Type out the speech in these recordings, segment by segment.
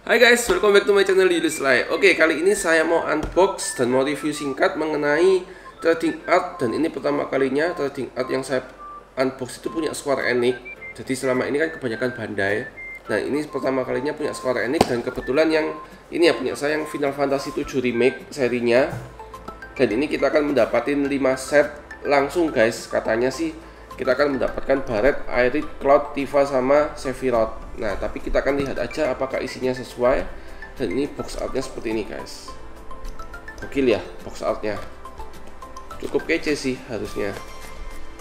Hai guys, welcome back to my channel Yudis Live. Oke, kali ini saya mau unbox dan mau review singkat mengenai trading art. Dan ini pertama kalinya trading art yang saya unbox itu punya Square Enix. Jadi selama ini kan kebanyakan Bandai. Nah ini pertama kalinya punya Square Enix. Dan kebetulan yang ini ya punya saya yang Final Fantasy 7 Remake serinya. Dan ini kita akan mendapatkan 5 set langsung guys. Katanya sih kita akan mendapatkan Barret, Aerith, Cloud, Tifa, sama Sephiroth. Nah, tapi kita akan lihat aja apakah isinya sesuai. Dan ini box artnya seperti ini guys. Gokil ya box artnya. Cukup kece sih harusnya.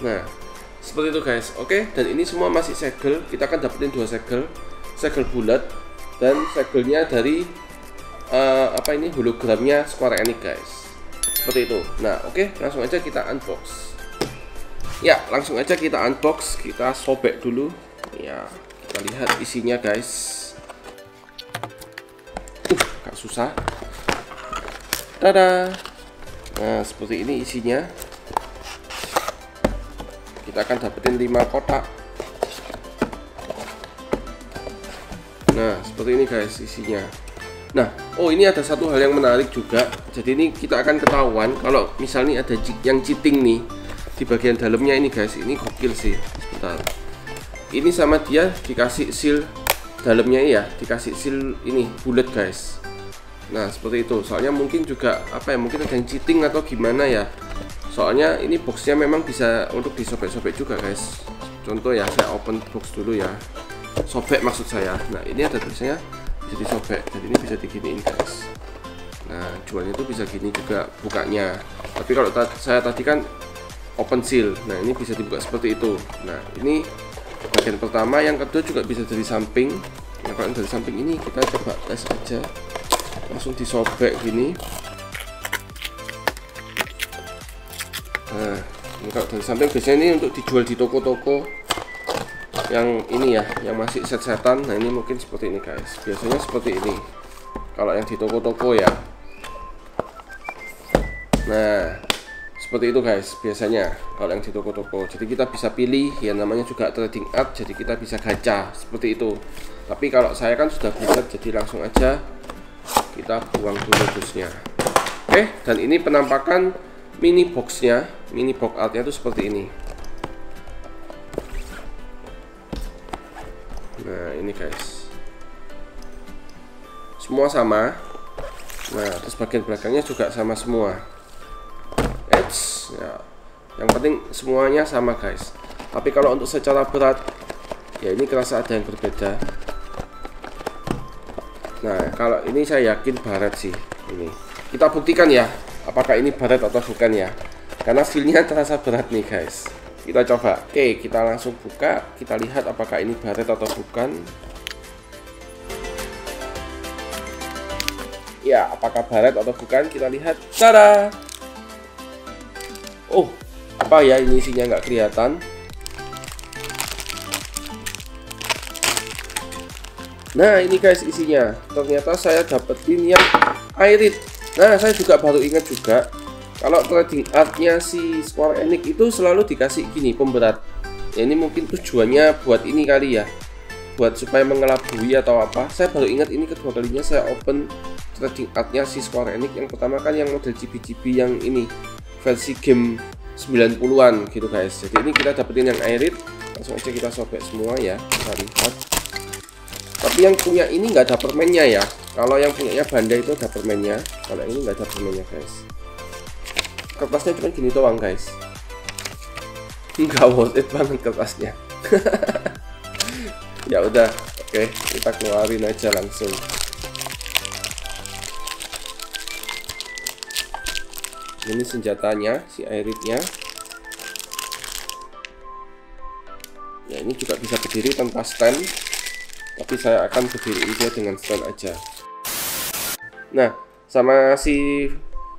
Nah, seperti itu guys. Oke, dan ini semua masih segel. Kita akan dapetin 2 segel. Segel bulat dan segelnya dari hologramnya Square Enix guys. Seperti itu. Nah, oke, langsung aja kita unbox. Ya, langsung aja kita unbox. Kita sobek dulu. Ya, kita lihat isinya guys. Gak susah. Tada. Nah, seperti ini isinya. Kita akan dapetin 5 kotak. Nah, seperti ini guys isinya. Nah, oh ini ada satu hal yang menarik juga. Jadi ini kita akan ketahuan kalau misalnya ada yang cheating nih di bagian dalamnya ini guys. Ini gokil sih. Sebentar. Ini sama dia dikasih seal dalamnya ya, dikasih seal ini bulat guys. Nah seperti itu. Soalnya mungkin juga mungkin ada yang cheating atau gimana ya. Soalnya ini boxnya memang bisa untuk disobek-sobek juga guys. Contoh ya, saya open box dulu ya. Sobek maksud saya. Nah ini ada tulisannya bisa disobek. Jadi ini bisa diginiin guys. Nah jualnya itu bisa gini juga bukanya. Tapi kalau saya tadi kan open seal. Nah ini bisa dibuka seperti itu. Nah ini bagian pertama, yang kedua juga bisa dari samping. Nah kalau dari samping ini kita coba tes aja, langsung disobek gini. Nah ini kalau dari samping biasanya ini untuk dijual di toko-toko yang ini ya, yang masih set-setan. Nah ini mungkin seperti ini guys, biasanya seperti ini kalau yang di toko-toko ya. Nah seperti itu guys biasanya kalau yang di toko-toko. Jadi kita bisa pilih, ya namanya juga trading art, jadi kita bisa gacha seperti itu. Tapi kalau saya kan sudah bulat, jadi langsung aja kita buang dulu dusnya. Oke, dan ini penampakan mini boxnya, mini box artnya itu seperti ini. Nah ini guys, semua sama. Nah terus bagian belakangnya juga sama semua. Ya, yang penting semuanya sama guys. Tapi kalau untuk secara berat, ya ini kerasa ada yang berbeda. Nah kalau ini saya yakin Barret sih. Ini kita buktikan ya, apakah ini Barret atau bukan ya. Karena feelnya terasa berat nih guys. Kita coba. Oke, kita langsung buka. Kita lihat apakah ini Barret atau bukan. Ya, apakah Barret atau bukan? Kita lihat. Tada! Oh, apa ya ini isinya nggak kelihatan. Nah ini guys isinya. Ternyata saya dapetin yang Aerith. Nah saya juga baru ingat juga, kalau trading artnya si Square Enix itu selalu dikasih gini pemberat. Ya ini mungkin tujuannya buat ini kali ya, buat supaya mengelabui atau apa. Saya baru ingat ini kedua kalinya saya open trading artnya si Square Enix. Yang pertama kan yang model GB yang ini, versi game 90-an gitu guys. Jadi ini kita dapetin yang Aerith. Langsung aja kita sobek semua ya, kita lihat. Tapi yang punya ini nggak ada permennya ya. Kalau yang punyanya Bandai itu ada permennya. Kalau ini nggak ada permennya guys. Kertasnya cuma gini doang guys. Nggak worth it banget kertasnya. Ya udah, oke, kita keluarin aja langsung. Ini senjatanya, si Aerithnya. Ya ini juga bisa berdiri tanpa stand, tapi saya akan berdiri dia dengan stand aja. Nah, sama si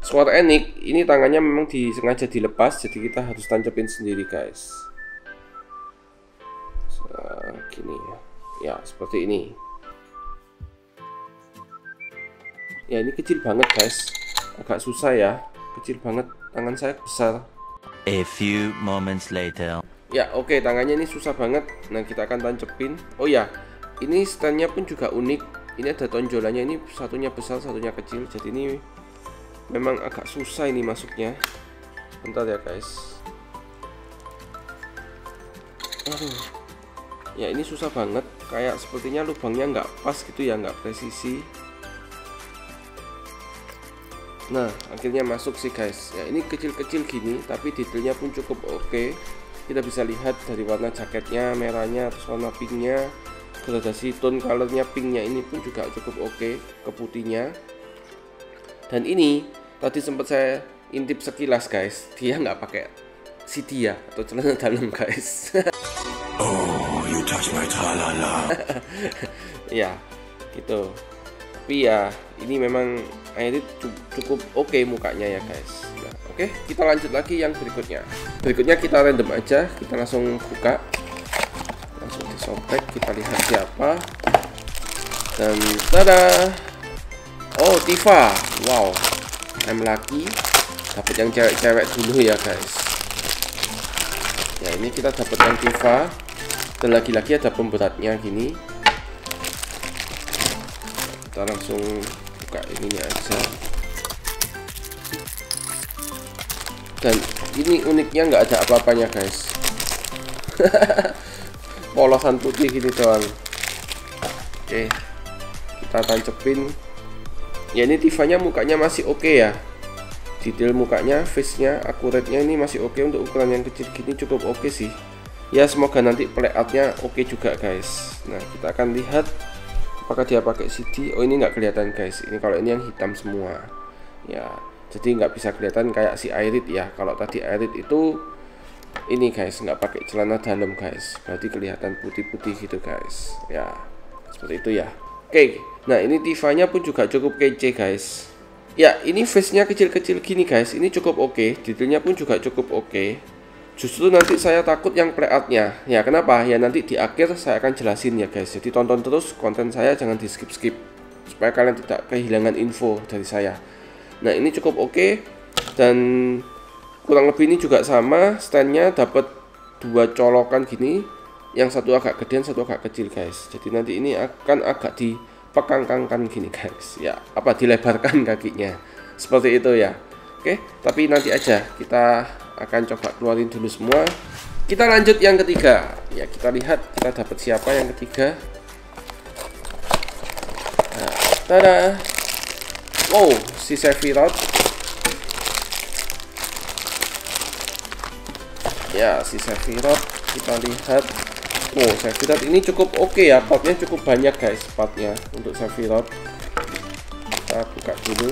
Square Enix ini tangannya memang disengaja dilepas, jadi kita harus tancepin sendiri guys. Gini ya, seperti ini. Ya ini kecil banget guys, agak susah ya. Kecil banget, tangan saya besar. A few moments later. Ya tangannya ini susah banget. Nah kita akan tancepin. Oh ya, ini standnya pun juga unik. ini ada tonjolannya, ini satunya besar satunya kecil, jadi ini memang agak susah ini masuknya. Bentar ya guys. Aduh, ya ini susah banget, kayak sepertinya lubangnya nggak pas gitu ya, nggak presisi. Nah akhirnya masuk sih guys. Ya ini kecil-kecil gini tapi detailnya pun cukup oke. Kita bisa lihat dari warna jaketnya merahnya, terus warna pinknya, gradasi tone colornya pinknya ini pun juga cukup oke ke putihnya. Dan ini tadi sempat saya intip sekilas guys, dia nggak pakai CD ya atau celana dalam guys. Oh, you touch my tra-la-la. Ya gitu. Tapi ya ini memang Irit cukup oke mukanya ya guys. Ya, oke, kita lanjut lagi yang berikutnya. Berikutnya kita random aja, kita langsung buka, langsung disobek, kita lihat siapa. Dan tada, oh Tifa, wow, I'm lucky, dapat yang cewek-cewek dulu ya guys. Ya ini kita dapat yang Tifa, dan lagi-lagi ada pemberatnya gini. Kita langsung buka ininya aja. Dan ini uniknya nggak ada apa-apanya guys. Polosan putih gini doang. Oke, kita tancepin. Ya ini Tifanya mukanya masih oke ya. Detail mukanya, face-nya, akuratnya ini masih oke. Untuk ukuran yang kecil gini cukup oke sih. Ya semoga nanti playoutnya oke juga guys. Nah kita akan lihat apakah dia pakai CD. Oh ini nggak kelihatan guys, ini kalau ini yang hitam semua ya, jadi nggak bisa kelihatan kayak si Irit ya. Kalau tadi Irit itu ini guys nggak pakai celana dalam guys, berarti kelihatan putih-putih gitu guys ya, seperti itu ya. Oke, nah ini Tifanya pun juga cukup kece guys ya. Ini face nya kecil-kecil gini guys, ini cukup oke, detailnya pun juga cukup oke. Justru nanti saya takut yang playoutnya ya. Kenapa? Ya nanti di akhir saya akan jelasin ya guys. Jadi tonton terus konten saya, jangan di skip-skip supaya kalian tidak kehilangan info dari saya. Nah ini cukup oke. Dan kurang lebih ini juga sama, standnya dapat dua colokan gini, yang satu agak gedean satu agak kecil guys. Jadi nanti ini akan agak dipekangkangkan gini guys ya, apa dilebarkan kakinya seperti itu ya. Oke, tapi nanti aja, kita akan coba keluarin dulu semua. Kita lanjut yang ketiga ya, kita lihat kita dapat siapa yang ketiga. Nah, tada, wow, si Sephiroth ya, si Sephiroth kita lihat. Oh Sephiroth ini cukup oke ya, partnya cukup banyak guys, partnya untuk Sephiroth. Kita buka dulu.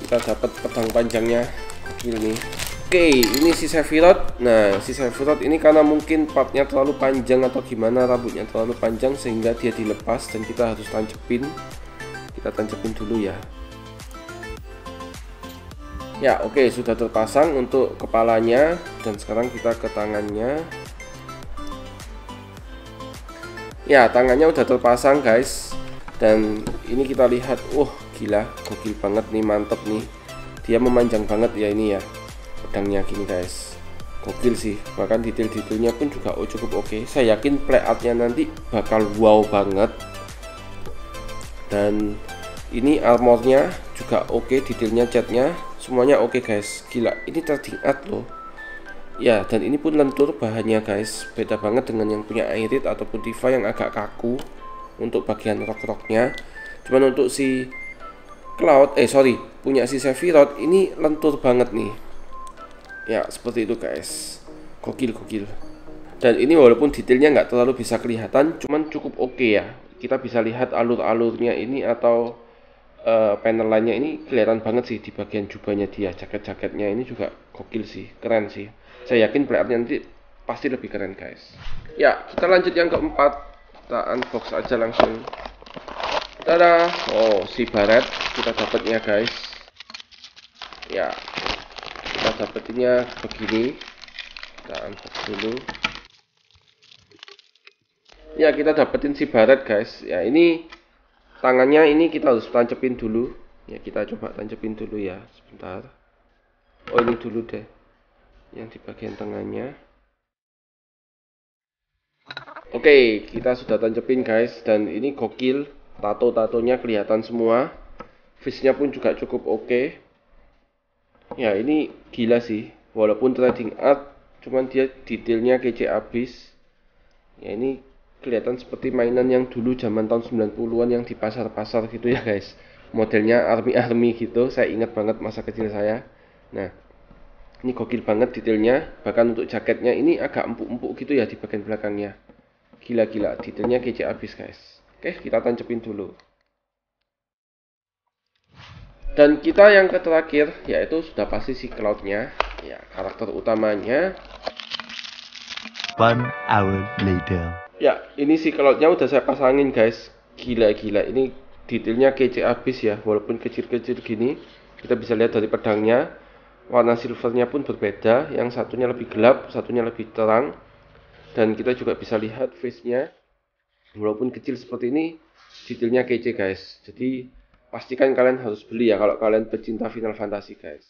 Kita dapat pedang panjangnya ini. Oke, ini si Sephiroth. Nah si Sephiroth ini karena mungkin partnya terlalu panjang atau gimana, rambutnya terlalu panjang sehingga dia dilepas dan kita harus tancepin. Kita tancepin dulu ya. Ya oke, sudah terpasang untuk kepalanya. Dan sekarang kita ke tangannya. Ya tangannya udah terpasang guys. Dan ini kita lihat, gila, gokil banget nih, mantep nih. Dia memanjang banget ya ini ya, pedangnya gini guys, gokil sih. Bahkan detail-detailnya pun juga cukup oke. Saya yakin playoutnya nanti bakal wow banget. Dan ini armornya juga oke, detailnya, catnya semuanya oke guys. Gila, ini trading art loh ya. Dan ini pun lentur bahannya guys, beda banget dengan yang punya Irit ataupun Tifa yang agak kaku untuk bagian rok-roknya. Cuman untuk si Cloud, punya si Sephiroth ini lentur banget nih ya, seperti itu guys, gokil. Dan ini walaupun detailnya nggak terlalu bisa kelihatan, cuman cukup oke ya. Kita bisa lihat alur-alurnya ini atau panel lainnya ini kelihatan banget sih di bagian jubahnya dia. Jaket-jaketnya ini juga gokil sih, keren sih. Saya yakin playoutnya nanti pasti lebih keren guys ya. Kita lanjut yang keempat, kita unbox aja langsung. Tada, oh si Barret kita dapatnya guys ya. Kita dapetinnya begini, kita unbox dulu ya. Kita dapetin si Barret guys ya. Ini tangannya ini kita harus tancepin dulu ya. Kita coba tancepin dulu ya, sebentar. Oh ini dulu deh yang di bagian tengahnya. Oke, kita sudah tancepin guys, dan ini gokil, tato-tatonya kelihatan semua, face-nya pun juga cukup oke. Ya ini gila sih, walaupun trading art, cuman dia detailnya kece abis. Ya ini kelihatan seperti mainan yang dulu zaman tahun 90-an yang di pasar-pasar gitu ya guys. Modelnya army-army gitu, saya ingat banget masa kecil saya. Nah, ini gokil banget detailnya, bahkan untuk jaketnya ini agak empuk-empuk gitu ya di bagian belakangnya. Gila-gila, detailnya kece abis guys. Oke, kita tancepin dulu. Dan kita yang terakhir, yaitu sudah pasti si Cloud-nya. Ya, karakter utamanya. 1 hour later. Ya, ini si Cloud-nya udah saya pasangin guys. Gila-gila, ini detailnya kece abis ya. Walaupun kecil-kecil gini, kita bisa lihat dari pedangnya. Warna silvernya pun berbeda. Yang satunya lebih gelap, satunya lebih terang. Dan kita juga bisa lihat face-nya, walaupun kecil seperti ini, detailnya kece guys. Jadi pastikan kalian harus beli ya kalau kalian pecinta Final Fantasy guys.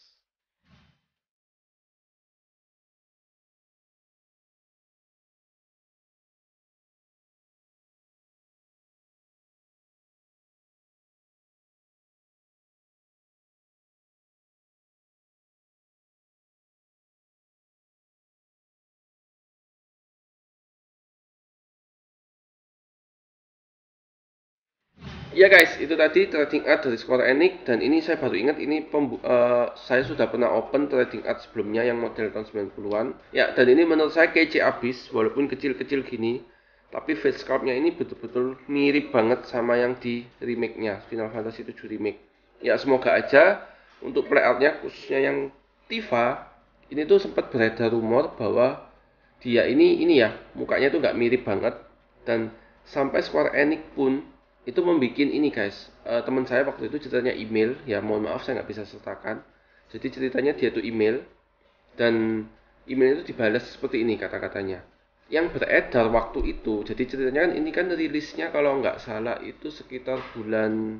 Ya guys, itu tadi trading art dari Square Enix, dan ini saya baru ingat ini saya sudah pernah open trading art sebelumnya yang model tahun 90-an. Ya, dan ini menurut saya kece abis walaupun kecil-kecil gini. Tapi face sculptnya ini betul-betul mirip banget sama yang di remake-nya, Final Fantasy 7 Remake. Ya, semoga aja untuk play art-nya khususnya yang Tifa, ini tuh sempat beredar rumor bahwa dia ini ya, mukanya tuh nggak mirip banget, dan sampai Square Enix pun itu membuat ini guys. Teman saya waktu itu ceritanya email, ya mohon maaf saya nggak bisa sertakan. Jadi ceritanya dia tuh email, dan email itu dibalas seperti ini kata-katanya yang beredar waktu itu. Jadi ceritanya kan ini kan rilisnya kalau nggak salah itu sekitar bulan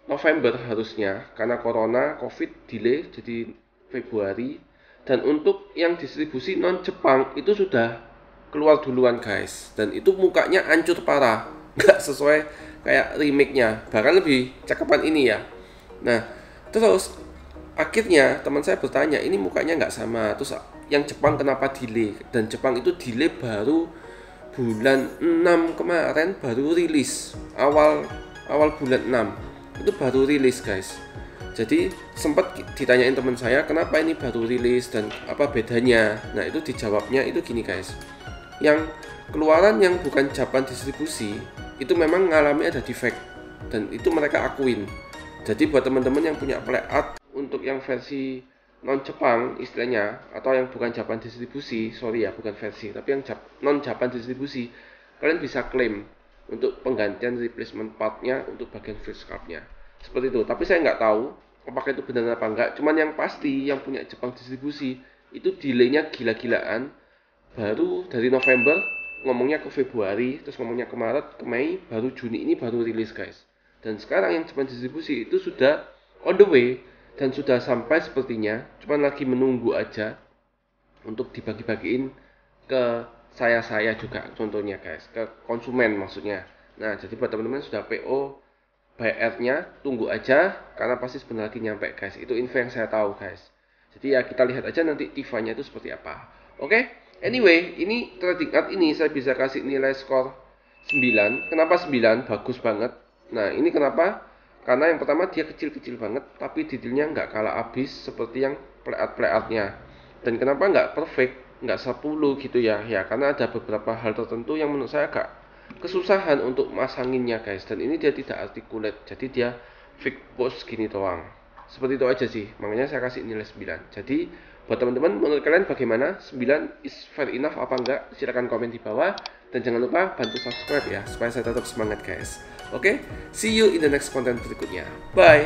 November harusnya, karena corona covid delay jadi Februari. Dan untuk yang distribusi non Jepang itu sudah keluar duluan guys, dan itu mukanya hancur parah, nggak sesuai kayak remake-nya, bahkan lebih cakepan ini ya. Nah, terus akhirnya teman saya bertanya, ini mukanya nggak sama, terus yang Jepang kenapa delay? Dan Jepang itu delay baru bulan 6 kemarin baru rilis, awal bulan 6 itu baru rilis guys. Jadi sempat ditanyain teman saya kenapa ini baru rilis dan apa bedanya. Nah itu dijawabnya itu gini guys, yang keluaran yang bukan Japan distribusi itu memang ngalami ada defect, dan itu mereka akuin. Jadi buat teman-teman yang punya play art untuk yang versi non Jepang istilahnya, atau yang bukan Japan distribusi, sorry ya bukan versi, tapi yang non Japan distribusi, kalian bisa klaim untuk penggantian replacement partnya untuk bagian face sculptnya seperti itu. Tapi saya nggak tahu apakah itu benar apa enggak. Cuman yang pasti yang punya Jepang distribusi itu delaynya gila-gilaan, baru dari November ngomongnya ke Februari, terus ngomongnya ke Maret, ke Mei, baru Juni ini baru rilis guys. Dan sekarang yang Jepang distribusi itu sudah on the way dan sudah sampai sepertinya, cuman lagi menunggu aja untuk dibagi-bagiin ke saya juga contohnya guys, ke konsumen maksudnya. Nah jadi buat teman-teman sudah PO bayarnya tunggu aja, karena pasti sebentar lagi nyampe guys. Itu info yang saya tahu guys. Jadi ya kita lihat aja nanti Tifa-nya itu seperti apa. Oke? Anyway, ini trading art ini saya bisa kasih nilai skor 9. Kenapa 9? Bagus banget. Nah, ini kenapa? Karena yang pertama dia kecil-kecil banget, tapi detailnya nggak kalah abis seperti yang play art-nya. Dan kenapa nggak perfect, nggak 10 gitu ya? Ya, karena ada beberapa hal tertentu yang menurut saya agak kesusahan untuk masanginnya guys. Dan ini dia tidak articulate, jadi dia fake pose gini doang. Seperti itu aja sih, makanya saya kasih nilai 9. Jadi buat teman-teman, menurut kalian bagaimana? 9 is fair enough apa enggak? Silahkan komen di bawah. Dan jangan lupa bantu subscribe ya, supaya saya tetap semangat guys. Oke, see you in the next content berikutnya. Bye!